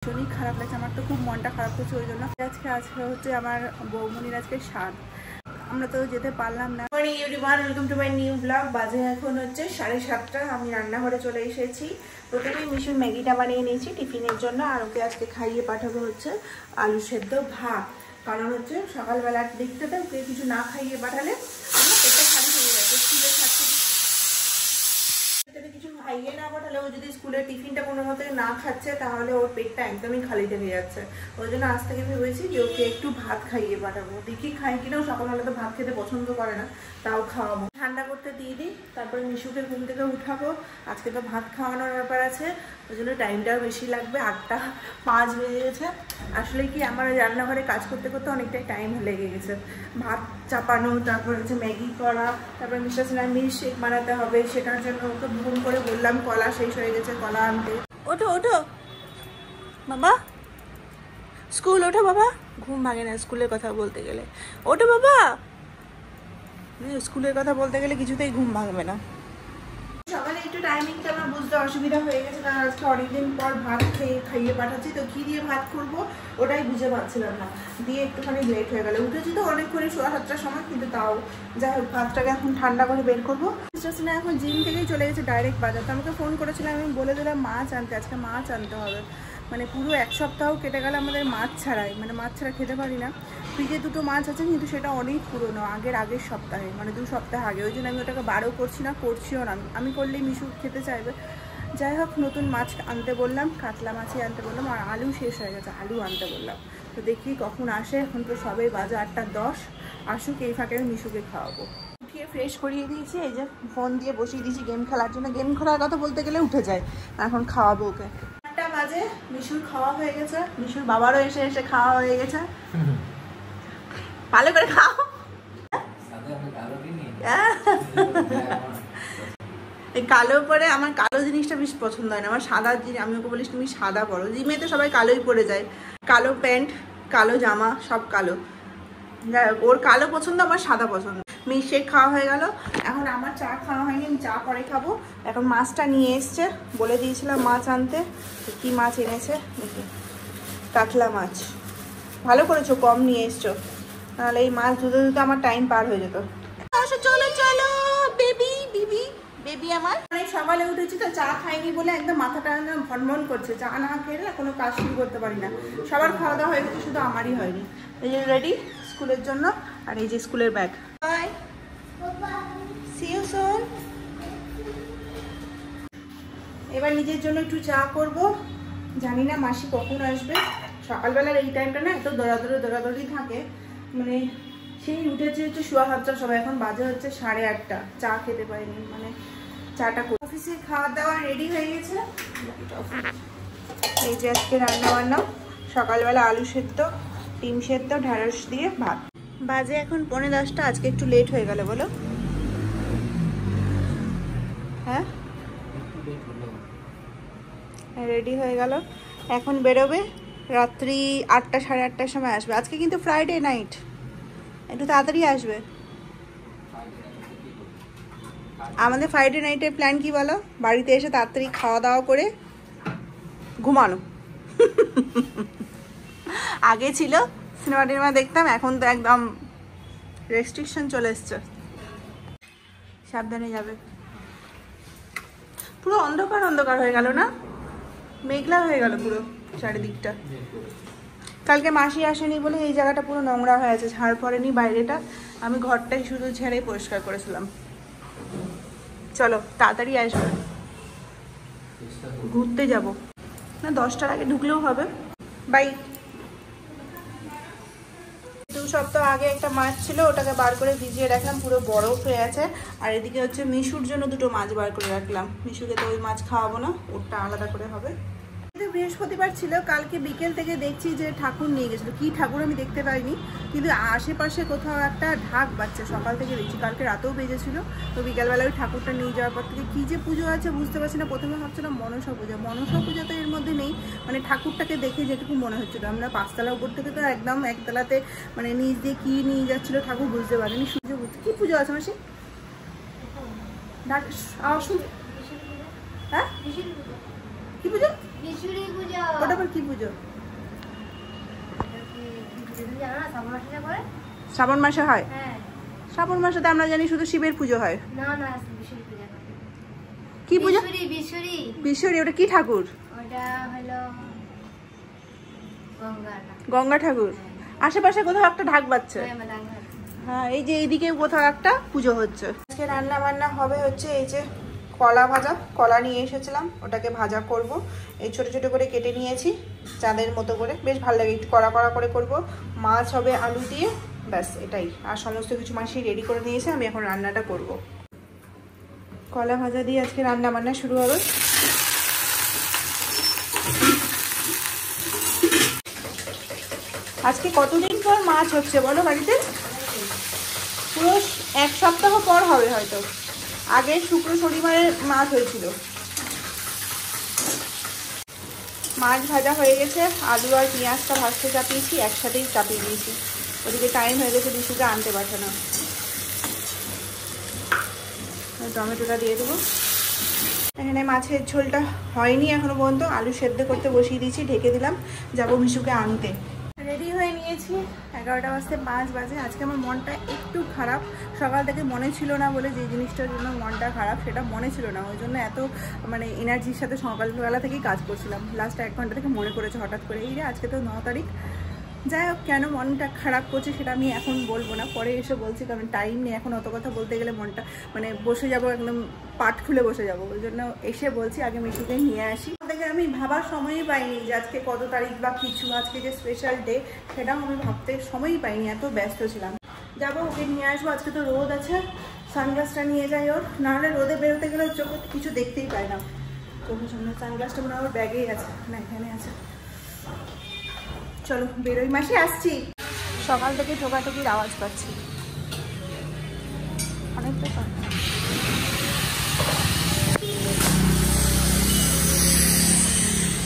ভীষণই খারাপ লাগছে, আমার তো খুব মনটা খারাপ করছে ওই জন্য। আজকে হচ্ছে আমার বৌমনির আজকে স্বাদ, আমরা তো যেতে পারলাম না। Welcome to my new blog. বাজে এখন হচ্ছে 7:30। আমি রান্নাঘরে চলে এসেছি। প্রথমেই মিশুর ম্যাগিটা বানিয়ে নিয়েছি টিফিনের জন্য, আর ওকে আজকে খাইয়ে পাঠাবো হচ্ছে আলু সেদ্ধ ভাত। কারণ হচ্ছে সকালবেলার দিকটাতে ওকে কিছু না খাইয়ে পাঠালে আমার পেটটা খালি হয়ে যাচ্ছে। স্কুলে থাকতে কিছু খাইয়ে না পাঠালে, ও যদি স্কুলের টিফিনটা কোনো মতে না খাচ্ছে তাহলে ওর পেটটা একদমই খালি হয়ে যাচ্ছে। ওই জন্য আজ থেকে ভেবেছি যে ওকে একটু ভাত খাইয়ে পাঠাবো। দেখি খাই কিনা, সকালবেলা তো ভাত খেতে পছন্দ করে না, তাও খাওয়াবো। ঠান্ডা করতে দিয়ে দিই, তারপরে মিশুকে ঘুম থেকে উঠাবো। আজকে তো ভাত খাওয়ানোর ব্যাপার আছে, ওই জন্য টাইমটাও বেশি লাগবে। 8:05 বেজে গেছে। আসলে কি আমার রান্নাঘরে কাজ করতে করতে অনেকটাই টাইম লেগে গেছে। ভাত চাপানো, তারপর হচ্ছে ম্যাগি করা, তারপর মিষ্টার মিল্ক শেক বানাতে হবে। সেটার জন্য ওকে ফোন করে বললাম কলা শেষ হয়ে গেছে, কলা আনতে। ওঠো ওঠো বাবা, স্কুল ওঠো বাবা। ঘুম ভাঙে না স্কুলের কথা বলতে গেলে। ওঠো বাবা, স্কুলের কথা বলতে গেলে কিছুতেই ঘুম ভাঙবে না। সকালে একটু টাইমিংটা আমার বুঝতে অসুবিধা হয়ে গেছে, কারণ আজকে অনেকদিন পর ভাত খাইয়ে পাঠাচ্ছি, তো কী দিয়ে ভাত করবো ওটাই বুঝে পাচ্ছিলাম না, দিয়ে একটুখানি লেট হয়ে গেল। উঠেছি তো অনেকক্ষণে 7:30টার সময়, কিন্তু তাও যাই হোক ভাতটাকে এখন ঠান্ডা করে বের করবো। না, এখন জিম থেকেই চলে গেছে ডাইরেক্ট বাজার। তো আমাকে ফোন করেছিলাম, আমি বলে দিলাম মাছ আনতে, আজকে মাছ আনতে হবে। মানে পুরো 1 সপ্তাহ কেটে গেল আমাদের মাছ ছাড়াই, মানে মাছ ছাড়া খেতে পারি না। ফ্রিজে 2টো মাছ আছে, কিন্তু সেটা অনেক পুরোনো, আগের সপ্তাহে, মানে 2 সপ্তাহ আগে। ওই জন্য আমি ওটাকে বারও করছি না, করছিও না। আমি করলেই মিশু খেতে চাইবে। যাই হোক, নতুন মাছ আনতে বললাম, কাতলা মাছই আনতে বললাম, আর আলু শেষ হয়ে গেছে, আলু আনতে বললাম। তো দেখি কখন আসে। এখন তো সবাই বাজে 8:10। আসুক, এই ফাঁকে আমি মিশুকে খাওয়াবো। উঠিয়ে ফ্রেশ করিয়ে দিয়েছি, এই যে ফোন দিয়ে বসিয়ে দিয়েছি গেম খেলার জন্য। গেম খেলার কথা বলতে গেলে উঠে যায়। এখন খাওয়াবো ওকে। 8টা বাজে, মিশুর খাওয়া হয়ে গেছে, মিশুর বাবারও এসে খাওয়া হয়ে গেছে। ভালো করে খাও। এই কালো পরে আমার কালো জিনিসটা বেশ পছন্দ হয় না, আমার সাদা জিনিস। আমি ওকে বলিস তুমি সাদা পরো, জিমে তো সবাই কালোই পরে যায়, কালো প্যান্ট, কালো জামা, সব কালো। যাই হোক, ওর কালো পছন্দ, আমার সাদা পছন্দ। মিল্ক শেক খাওয়া হয়ে গেল। এখন আমার চা খাওয়া হয়নি, আমি চা পরে খাবো। এখন মাছটা নিয়ে এসছে, বলে দিয়েছিলাম মাছ আনতে। কি মাছ এনেছে দেখি, কাতলা মাছ। ভালো করেছো, কম নিয়ে এসছো, নাহলে এই মাছ ধুতে ধুতে আমার টাইম পার হয়ে যেত। চলো চলো বেবি, বিবি বেবি আমার। অনেক সকালে উঠেছি তো চা খাইনি বলে একদম মাথাটা ভনভন করছে। চা না খেলে না কোনো কাজ শুরু করতে পারি না। সবার খাওয়া দাওয়া হয়ে গেছে, শুধু আমারই হয়নি। এই যে রেডি স্কুলের জন্য, আর এই যে স্কুলের bag. Bye, see you soon. এবার নিজের জন্য একটু চা করব। জানি না মাসি কখন আসবে। সকালবেলার এই টাইমটা না এত দৌড়াদৌড়ি থাকে, মানে সেই উঠেছে হচ্ছে 7:15 সবাই। এখন বাজে হচ্ছে 8:30। চা খেতে পারিনি, মানে চাটা অফিসে খাওয়া দাওয়া রেডি হয়ে গেছে। এই যে আজকে রান্না বান্না, সকালবেলা আলু সেদ্ধ, ডিম সেদ্ধ, ঢ্যাঁড়স দিয়ে ভাত। বাজে এখন 9:45। আজকে একটু লেট হয়ে গেল বলো। হ্যাঁ, রেডি হয়ে গেল, এখন বেরোবে। রাত্রি 8টা, 8:30টার সময় আসবে। আজকে কিন্তু ফ্রাইডে নাইট, একটু তাড়াতাড়ি আসবে। আমাদের ফ্রাইডে নাইটের প্ল্যান কি বলো? বাড়িতে এসে তাড়াতাড়ি খাওয়া দাওয়া করে ঘুমানো। আগে ছিল সিনেমা টিনেমা দেখতাম, এখন তো একদম রেস্ট্রিকশন চলে এসছে। সাবধানে যাবে। পুরো অন্ধকার অন্ধকার হয়ে গেল না, মেঘলা হয়ে গেল পুরো চারিদিকটা। কালকে মাসি আসেনি বলে এই জায়গাটা পুরো নোংরা হয়ে আছে, ঝাড় পড়েনি বাইরেটা। আমি ঘরটাই শুধু ঝেড়ে পরিষ্কার করেছিলাম। চলো তাড়াতাড়ি আসবে, ঘুরতে যাব না, 10টার আগে ঢুকলেও হবে। বাই। 2 সপ্তাহ আগে একটা মাছ ছিল, ওটাকে বার করে ভিজিয়ে রাখলাম, পুরো বরফ হয়ে আছে। আর এদিকে হচ্ছে মিশুর জন্য 2টো মাছ বার করে রাখলাম। মিশুকে তো ওই মাছ খাওয়াবো না, ওটা আলাদা করে হবে। বৃহস্পতিবার ছিল, কালকে বিকেল থেকে দেখছি যে ঠাকুর নিয়ে গেছিলো। কি ঠাকুর আমি দেখতে পাইনি, কিন্তু আশেপাশে কোথাও একটা ঢাক বাজছে, সকাল থেকে দেখছি। কালকে রাতেও বেজেছিল। তো বিকেলবেলা ওই ঠাকুরটা নিয়ে যাওয়ার পর থেকে কী যে পুজো আছে বুঝতে পারছি না। প্রথমে ভাবছিলাম মনসা পূজা, মনসা পূজা তো এর মধ্যে নেই। মানে ঠাকুরটাকে দেখে যেটুকু মনে হচ্ছিলো, আমরা 5তলা উপর থেকে তো একদম 1তলাতে, মানে নিচ দিয়ে কী নিয়ে যাচ্ছিলো ঠাকুর বুঝতে পারিনি। সূর্য বুঝতে কী পুজো আছে মাসি? ঢাক আওয়াজ শুনতে? হ্যাঁ, কী পুজো? ওটা আবার কি পুজো? শ্রাবণ মাসে হয়? শ্রাবণ মাসে তো আমরা জানি শুধু শিবের পুজো হয়। কি পুজো? বিশ্বরী। ওটা কি ঠাকুর? গঙ্গা ঠাকুর। আশেপাশে কোথাও একটা ঢাক বাজছে। হ্যাঁ, এই যে এইদিকে কোথাও একটা পুজো হচ্ছে। আজকে রান্না বান্না হবে হচ্ছে এই যে কলা ভাজা। কলা নিয়ে এসেছিলাম, ওটাকে ভাজা করব। এই ছোট ছোট করে কেটে নিয়েছি চাঁদের মতো করে, বেশ ভালো লাগে, একটু কড়া কড়া করে করব। মাছ হবে আলু দিয়ে, ব্যাস এটাই। আর সমস্ত কিছু মাসি রেডি করে নিয়েছে, আমি এখন রান্নাটা করব। কলা ভাজা দিয়ে আজকে রান্না বান্না শুরু হবে। আজকে কতদিন পর মাছ হচ্ছে বলো বাড়িতে? পুরো 1 সপ্তাহ পর হবে হয়তো। আগে শুক্র শনিবারে মাছ হয়েছিল। মাছ ভাজা হয়ে গেছে, আলু আর পেঁয়াজটা ভাজতে চাপিয়েছি, একসাথেই চাপিয়ে দিয়েছি। ওদিকে টাইম হয়ে গেছে বিশুকে আনতে পাঠানো। টমেটোটা দিয়ে দেবো। এখানে মাছের ঝোলটা হয়নি এখনো পর্যন্ত, আলু সেদ্ধ করতে বসিয়ে দিয়েছি, ঢেকে দিলাম, যাবো বিশুকে আনতে। রেডি হয়ে নিয়েছি, 11টা বাজতে 5 বাজে। আজকে আমার মনটা একটু খারাপ। সকাল থেকে মনে ছিল না বলে, যে জিনিসটার জন্য মনটা খারাপ সেটা মনে ছিল না, ওই জন্য এত মানে এনার্জির সাথে সকালবেলা থেকেই কাজ করছিলাম। লাস্ট 1 ঘন্টা থেকে মনে করেছে হঠাৎ করে, এই রে আজকে তো 9 তারিখ। যাই হোক, কেন মনটা খারাপ করছে সেটা আমি এখন বলবো না, পরে এসে বলছি, কারণ টাইম নেই এখন অত কথা বলতে গেলে। মনটা মানে বসে যাব, একদম পাট খুলে বসে যাব, ওই জন্য এসে বলছি আগে মিশুকে নিয়ে আসি। থেকে আমি ভাবার সময়ই পাইনি যে আজকে কত তারিখ বা কিছু, আজকে যে স্পেশাল ডে সেটাও আমি ভাবতে সময়ই পাইনি, এত ব্যস্ত ছিলাম। যাবো, ওকে নিয়ে আসবো। আজকে তো রোদ আছে, সানগ্লাসটা নিয়ে যাই ওর, নাহলে রোদে বেরোতে গেলে চোখে কিছু দেখতেই পায় না। চোখের সামনে সানগ্লাসটা মনে হয় ওর ব্যাগেই আছে, না এখানে আছে। চলো বেরোই, মাসি আসছি। সকাল থেকে ঠোকাঠুকির আওয়াজ পাচ্ছি অনেকটা।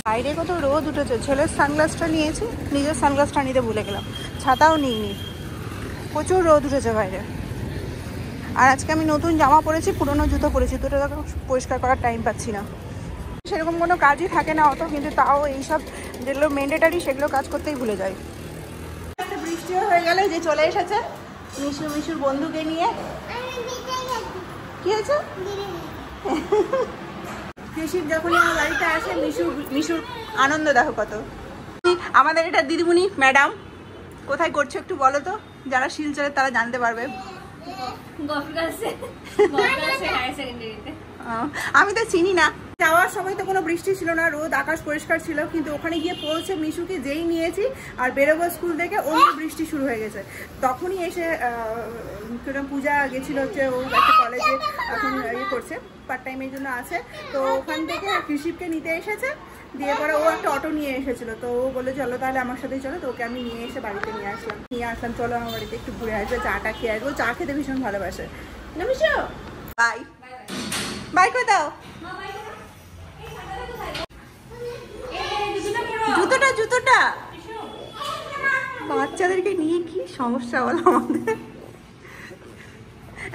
বাইরে কত রোদ উঠেছে। ছেলের সানগ্লাসটা নিয়েছি, নিজের সানগ্লাসটা নিতে ভুলে গেলাম, ছাতাও নিইনি। প্রচুর রোদ উঠেছে বাইরে। আর আজকে আমি নতুন জামা পরেছি, পুরনো জুতো পরেছি, দুটো পরিষ্কার করার টাইম পাচ্ছি না। সেরকম কোনো কাজই থাকে না অত, কিন্তু তাও এইসব যেগুলো ম্যান্ডেটারি সেগুলো কাজ করতেই ভুলে যাই। একটা বৃষ্টিও হয়ে গেল, যে চলে এসেছে মিশুর বন্ধুকে নিয়ে। কি হয়েছে? কৃষির যখনই আমার বাড়িতে আসে, মিশুর আনন্দ দেখো কত। আমাদের এটা দিদিমণি ম্যাডাম কোথায় করছো একটু বলো তো, যারা শিলচরে তারা জানতে পারবে। আমি তো চিনি না। যাওয়ার সময় তো কোনো বৃষ্টি ছিল না, রোদ, আকাশ পরিষ্কার ছিল, কিন্তু ওখানে গিয়ে পৌঁছে মিশুকে যেই নিয়েছি আর বেরোবো স্কুল থেকে, অন্য বৃষ্টি শুরু হয়ে গেছে। তখনই এসে পূজা গেছিল হচ্ছে, ও একটা কলেজে এখন ইয়ে করছে, পার্ট টাইমের জন্য আছে, তো ওখান থেকে কৃষিপকে নিতে এসেছে। দিয়ে পরে ও একটা অটো নিয়ে এসেছিল, তো ও বলে চলো তাহলে আমার সাথেই চলো, তো ওকে আমি নিয়ে এসে বাড়িতে নিয়ে আসলাম। চলো আমার বাড়িতে একটু ঘুরে আসবে, চাটা খেয়ে আসবো, চা খেতে ভীষণ ভালোবাসে না মিশু। বাই বাই করে দাও। জুতোটা বাচ্চাদেরকে নিয়ে কি সমস্যা বলো আমাদের।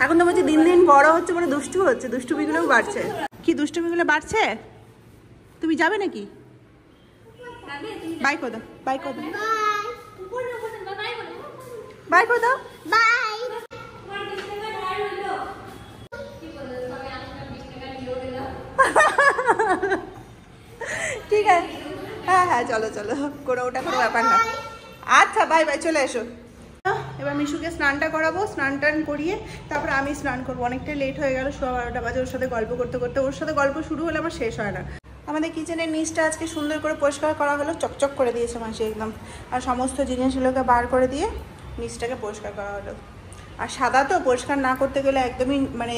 এখন তো বলছি দিন দিন বড় হচ্ছে, মানে দুষ্টু হচ্ছে, দুষ্টুমিগুলোও বাড়ছে। কি দুষ্টুমিগুলো বাড়ছে? তুমি যাবে নাকি? বাই করে দাও, বাই করে দাও, বাই করে দাও, বাই। ঠিক আছে, হ্যাঁ চলো কোনো ওটা কোনো ব্যাপার না। আচ্ছা বাই বাই, চলে এসো। এবার মিশুকে স্নানটা করাবো, স্নান টান করিয়ে তারপর আমি স্নান করবো। অনেকটা লেট হয়ে গেল, 12টা বাজে। ওর সাথে গল্প করতে করতে, ওর সাথে গল্প শুরু হলে আমার শেষ হয় না। আমাদের কিচেনের নিচটা আজকে সুন্দর করে পরিষ্কার করা হলো, চকচক করে দিয়েছে মাসি একদম। আর সমস্ত জিনিসগুলোকে বার করে দিয়ে নিচটাকে পরিষ্কার করা হলো। আর সাদা তো পরিষ্কার না করতে গেলে একদমই মানে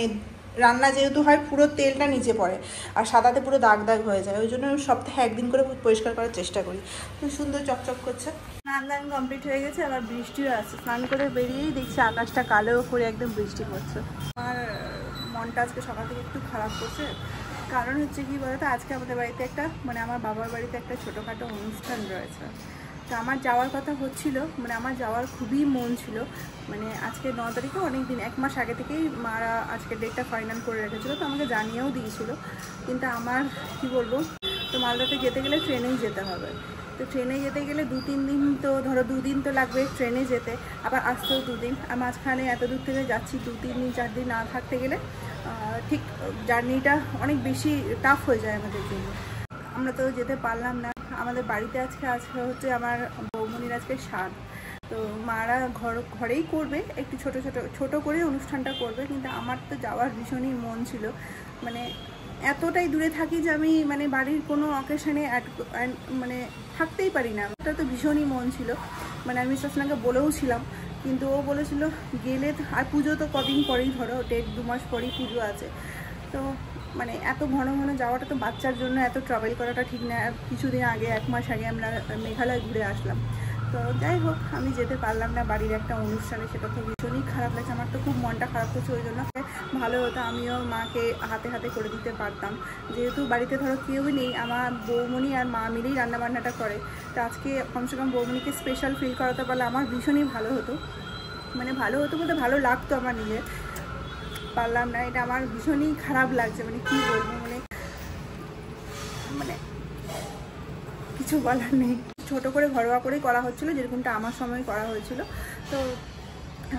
রান্না যেহেতু হয় পুরো তেলটা নিচে পড়ে, আর সাদাতে পুরো দাগ দাগ হয়ে যায়, ওই জন্য সপ্তাহে 1 দিন করে পরিষ্কার করার চেষ্টা করি। খুব সুন্দর চকচক করছে। স্নান কমপ্লিট হয়ে গেছে, আবার বৃষ্টিও আছে। স্নান করে বেরিয়েই দেখছি আকাশটা কালো করে একদম বৃষ্টি পড়ছে। আমার মনটা আজকে সকাল থেকে একটু খারাপ করছে, কারণ হচ্ছে কি বলতো, আজকে আমাদের বাড়িতে একটা মানে আমার বাবার বাড়িতে একটা ছোটোখাটো অনুষ্ঠান রয়েছে। তো আমার যাওয়ার কথা হচ্ছিল, মানে আমার যাওয়ার খুবই মন ছিল। মানে আজকে 9 তারিখে অনেক দিন, 1 মাস আগে থেকেই মারা আজকে ডেটটা ফাইনাল করে রেখেছিলো, তো আমাকে জানিয়েও দিয়েছিল। কিন্তু আমার কি বলবো, তো মালদাতে যেতে গেলে ট্রেনেই যেতে হবে। তো ট্রেনে যেতে গেলে 2-3 দিন, তো ধরো 2 দিন তো লাগবে ট্রেনে যেতে, আবার আসতেও 2 দিন। আর মাঝখানে এত দূর থেকে যাচ্ছি, 2-3 দিন 4 দিন না থাকতে গেলে ঠিক জার্নিটা অনেক বেশি টাফ হয়ে যায় আমাদের জন্য। আমরা তো যেতে পারলাম না। আমাদের বাড়িতে আজকে হচ্ছে আমার বৌমনির আজকে স্বাদ। তো মারা ঘরেই করবে, একটু ছোট করে অনুষ্ঠানটা করবে, কিন্তু আমার তো যাওয়ার ভীষণই মন ছিল। মানে এতটাই দূরে থাকি যে আমি মানে বাড়ির কোনো অকেশনে মানে থাকতেই পারি না। ওটা তো ভীষণই মন ছিল। মানে আমি সবসময়কে বলেও ছিলাম, কিন্তু ও বলেছিল গেলে, আর পুজো তো কদিন পরেই, ধরো 1.5-2 মাস পরেই পুজো আছে। তো মানে এত ঘন ঘন যাওয়াটা তো বাচ্চার জন্য এত ট্রাভেল করাটা ঠিক না। কিছুদিন আগে, 1 মাস আগে আমরা মেঘালয় ঘুরে আসলাম। তো যাই হোক, আমি যেতে পারলাম না বাড়ির একটা অনুষ্ঠানে, সেটা তো ভীষণই খারাপ লাগছে। আমার তো খুব মনটা খারাপ করছে। ওই জন্য ভালো হতো আমিও মাকে হাতে হাতে করে দিতে পারতাম। যেহেতু বাড়িতে ধরো কেউই নেই, আমার বৌমনি আর মা মিলেই রান্নাবান্নাটা করে। তো আজকে কমসে কম বৌমনিকে স্পেশাল ফিল করাতে পারলে আমার ভীষণই ভালো হতো। মানে ভালো হতো বলতে ভালো লাগতো আমার নিজে, পারলাম না। এটা আমার ভীষণই খারাপ লাগছে। মানে কী বলবো, মানে কিছু বলার নেই। ছোট করে ঘরোয়া করেই করা হচ্ছিলো, যেরকমটা আমার সময় করা হয়েছিল। তো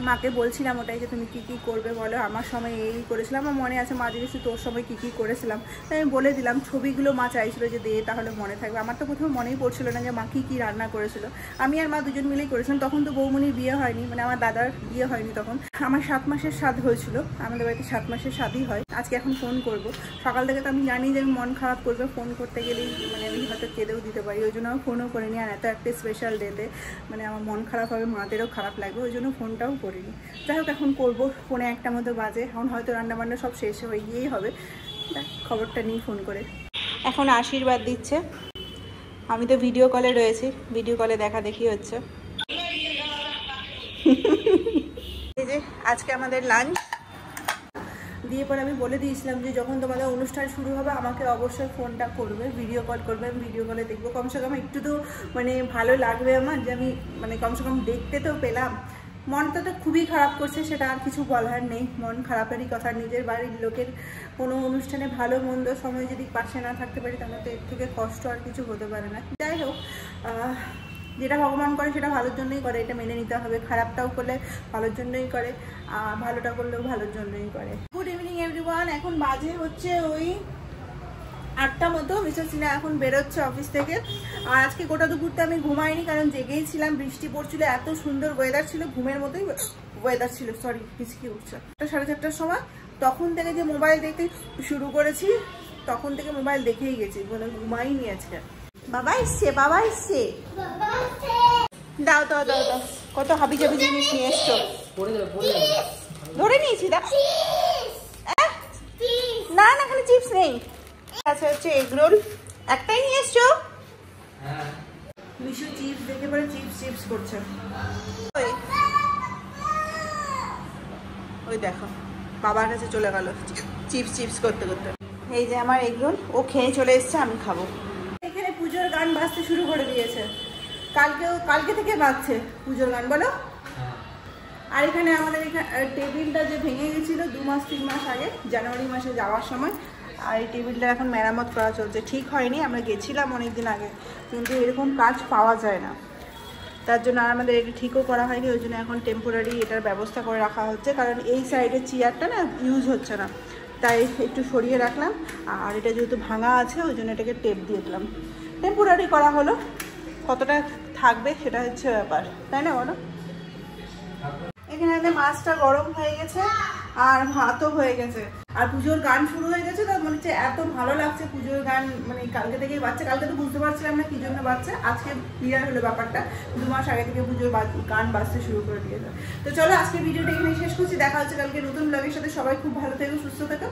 মাকে বলছিলাম ওটাই, যে তুমি কী কী করবে বলো, আমার সময় এই করেছিলাম। আমার মনে আছে মা জিজ্ঞেস তোর সময় কী কী করেছিলাম, তাই আমি বলে দিলাম। ছবিগুলো মা চাইছিল যে দে, তাহলে মনে থাকবে। আমার তো প্রথমে মনেই পড়ছিল না যে মা কী কী রান্না করেছিল। আমি আর মা দুজন মিলেই করেছিলাম। তখন তো বৌমনির বিয়ে হয়নি, মানে আমার দাদার বিয়ে হয়নি তখন। আমার 7 মাসের স্বাদ হয়েছিল, আমাদের বাড়িতে 7 মাসের স্বাদই হয়। আজকে এখন ফোন করব সকাল থেকে, তো আমি জানি যে আমি মন খারাপ করবে, ফোন করতে গেলেই মানে আমি হয়তো কেঁদেও দিতে পারি। ওই জন্য আমি ফোনও করিনি। আর এত একটা স্পেশাল ডেতে মানে আমার মন খারাপ হবে, মাদেরও খারাপ লাগবে, ওই জন্য ফোনটাও করিনি। যাই হোক, এখন করবো। 1:45 মতো বাজে, এখন হয়তো রান্নাবান্না সব শেষ হয়ে গিয়েই হবে। দেখ খবরটা নিই ফোন করে। এখন আশীর্বাদ দিচ্ছে, আমি তো ভিডিও কলে রয়েছি, ভিডিও কলে দেখা দেখি হচ্ছে। এই যে আজকে আমাদের লাঞ্চ দিয়ে পরে আমি বলে দিয়েছিলাম যে যখন তোমাদের অনুষ্ঠান শুরু হবে আমাকে অবশ্যই ফোনটা করবে, ভিডিও কল করবে। আমি ভিডিও কলে দেখবো, কমসে কম একটু তো মানে ভালো লাগবে আমার, যে আমি মানে কমসে কম দেখতে তো পেলাম। মনটা তো খুবই খারাপ করছে, সেটা আর কিছু বলার নেই। মন খারাপেরই কথা। নিজের বাড়ির লোকের কোনো অনুষ্ঠানে ভালো মন্দ সময় যদি পাশে না থাকতে পারি, তাহলে তো এর থেকে কষ্ট আর কিছু হতে পারে না। যাই হোক, যেটা ভগবান করে সেটা ভালোর জন্যই করে, এটা মেনে নিতে হবে। খারাপটাও করলে ভালোর জন্যই করে, ভালোটা করলেও ভালোর জন্যই করে। Good evening everyone. এখন বাজে হচ্ছে ওই 8টা মতো। মিস্টার সিনহা এখন বেরোচ্ছে অফিস থেকে। আর আজকে গোটা দুপুরটা আমি ঘুমাইনি, কারণ জেগেই ছিলাম। বৃষ্টি পড়ছিল, এত সুন্দর ওয়েদার ছিল, ঘুমের মতোই ওয়েদার ছিল। সরি, হিচকি উঠছে। 4:30টার সময় তখন থেকে যে মোবাইল দেখতে শুরু করেছি, তখন থেকে মোবাইল দেখেই গেছি, মানে ঘুমাইনি আজকে। বাবা এসছে, বাবা এসছে। দাও দাও দাও দাও, কত হাবি জাবি জিনিস নিয়ে এসছো। ধরে নিয়েছি, দাও। না না, এখানে চিপস নেই। আচ্ছা, হচ্ছে এগ রোল একটাই নিয়ে এসছো। মিশু চিপস দেখে পরে চিপস করছে। ওই দেখো, বাবার কাছে চলে গেল চিপস করতে করতে। এই যে আমার এগ রোল, ও খেয়ে চলে এসছে, আমি খাবো। এখানে পুজোর গান বাজতে শুরু করে দিয়েছে। কালকে থেকে বাজছে পুজোর গান, বলো। আর এখানে আমাদের এখানে টেবিলটা যে ভেঙে গেছিল 2-3 মাস আগে, জানুয়ারি মাসে যাওয়ার সময়, আর এই টেবিলটা এখন মেরামত করা চলছে। ঠিক হয়নি, আমরা গেছিলাম অনেকদিন আগে, কিন্তু এরকম কাজ পাওয়া যায় না, তার জন্য আর আমাদের এটা ঠিকও করা হয়নি। ওই জন্য এখন টেম্পোরারি এটার ব্যবস্থা করে রাখা হচ্ছে, কারণ এই সাইডের চেয়ারটা না ইউজ হচ্ছে না, তাই একটু সরিয়ে রাখলাম। আর এটা যেহেতু ভাঙা আছে, ওই জন্য এটাকে টেপ দিয়ে দিলাম। টেম্পোরারি করা হলো, কতটা থাকবে সেটা হচ্ছে ব্যাপার, তাই না বলো। এখানে মাছটা গরম হয়ে গেছে আর ভাতও হয়ে গেছে, আর পুজোর গান শুরু হয়ে গেছে। তো মনে হচ্ছে এত ভালো লাগছে পুজোর গান, মানে কালকে থেকেই বাজছে। কালকে তো বুঝতে পারছিলাম না কি জন্য বাজছে, আজকে ক্লিয়ার হলো ব্যাপারটা। 2 মাস আগে থেকে পুজোর গান বাজতে শুরু করে দিয়েছে। তো চলো আজকে ভিডিওটা এখানে শেষ করছি, দেখা হচ্ছে কালকে নতুন ব্লগের সাথে। সবাই খুব ভালো থেকো, সুস্থ থেকো।